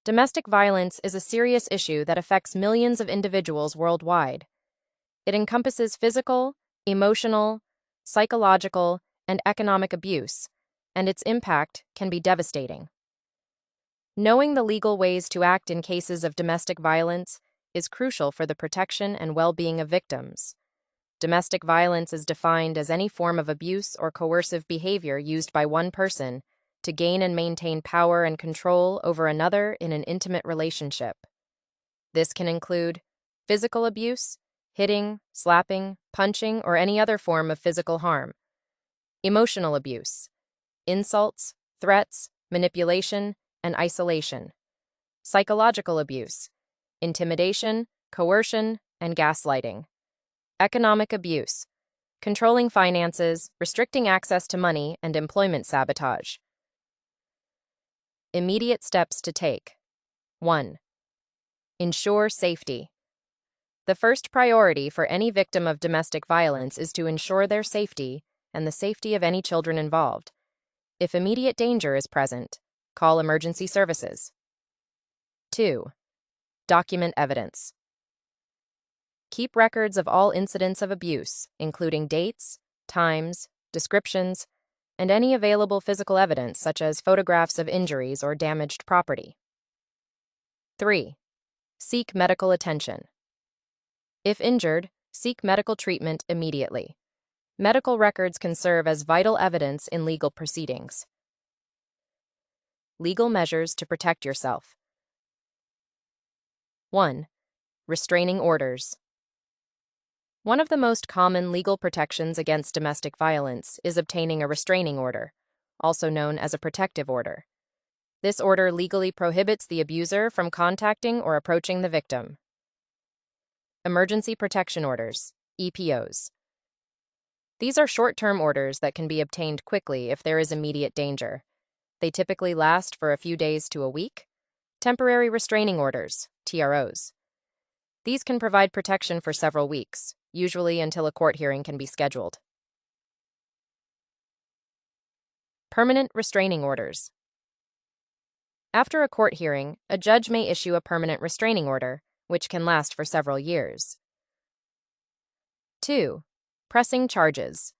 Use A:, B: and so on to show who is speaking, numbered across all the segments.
A: Domestic violence is a serious issue that affects millions of individuals worldwide. It encompasses physical, emotional, psychological, and economic abuse, and its impact can be devastating. Knowing the legal ways to act in cases of domestic violence is crucial for the protection and well-being of victims. Domestic violence is defined as any form of abuse or coercive behavior used by one person to gain and maintain power and control over another in an intimate relationship. This can include physical abuse, hitting, slapping, punching, or any other form of physical harm. Emotional abuse, insults, threats, manipulation, and isolation. Psychological abuse, intimidation, coercion, and gaslighting. Economic abuse, controlling finances, restricting access to money, and employment sabotage. Immediate steps to take. 1. Ensure safety. The first priority for any victim of domestic violence is to ensure their safety and the safety of any children involved. If immediate danger is present, call emergency services. 2. Document evidence. Keep records of all incidents of abuse, including dates, times, descriptions, and any available physical evidence such as photographs of injuries or damaged property. 3. Seek medical attention. If injured, seek medical treatment immediately. Medical records can serve as vital evidence in legal proceedings. Legal measures to protect yourself. 1. Restraining orders. One of the most common legal protections against domestic violence is obtaining a restraining order, also known as a protective order. This order legally prohibits the abuser from contacting or approaching the victim. Emergency Protection Orders, EPOs. These are short-term orders that can be obtained quickly if there is immediate danger. They typically last for a few days to a week. Temporary Restraining Orders, TROs. These can provide protection for several weeks, usually until a court hearing can be scheduled. Permanent Restraining Orders. After a court hearing, a judge may issue a permanent restraining order, which can last for several years. 2. Pressing charges.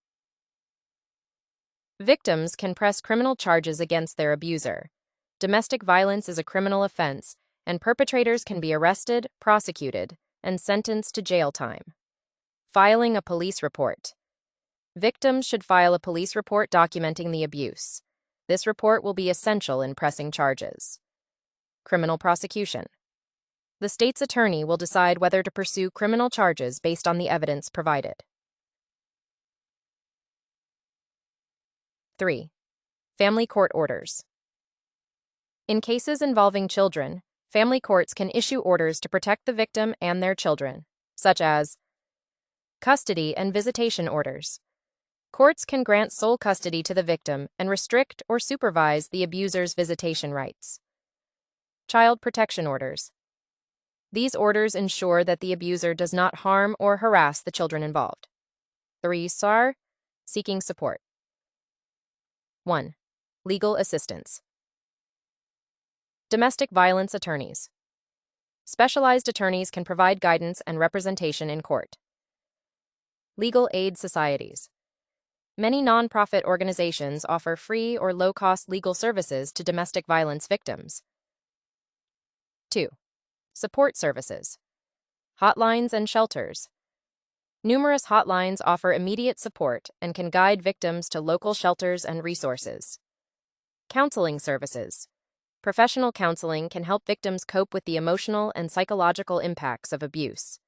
A: Victims can press criminal charges against their abuser. Domestic violence is a criminal offense, and perpetrators can be arrested, prosecuted, and sentenced to jail time. Filing a police report. Victims should file a police report documenting the abuse. This report will be essential in pressing charges. Criminal prosecution. The state's attorney will decide whether to pursue criminal charges based on the evidence provided. 3. Family court orders. In cases involving children, family courts can issue orders to protect the victim and their children, such as custody and visitation orders. Courts can grant sole custody to the victim and restrict or supervise the abuser's visitation rights. Child protection orders. These orders ensure that the abuser does not harm or harass the children involved. 3. Seeking support. 1. Legal assistance. Domestic violence attorneys. Specialized attorneys can provide guidance and representation in court. Legal aid societies. Many nonprofit organizations offer free or low-cost legal services to domestic violence victims. 2. Support services. Hotlines and shelters. Numerous hotlines offer immediate support and can guide victims to local shelters and resources. Counseling services. Professional counseling can help victims cope with the emotional and psychological impacts of abuse.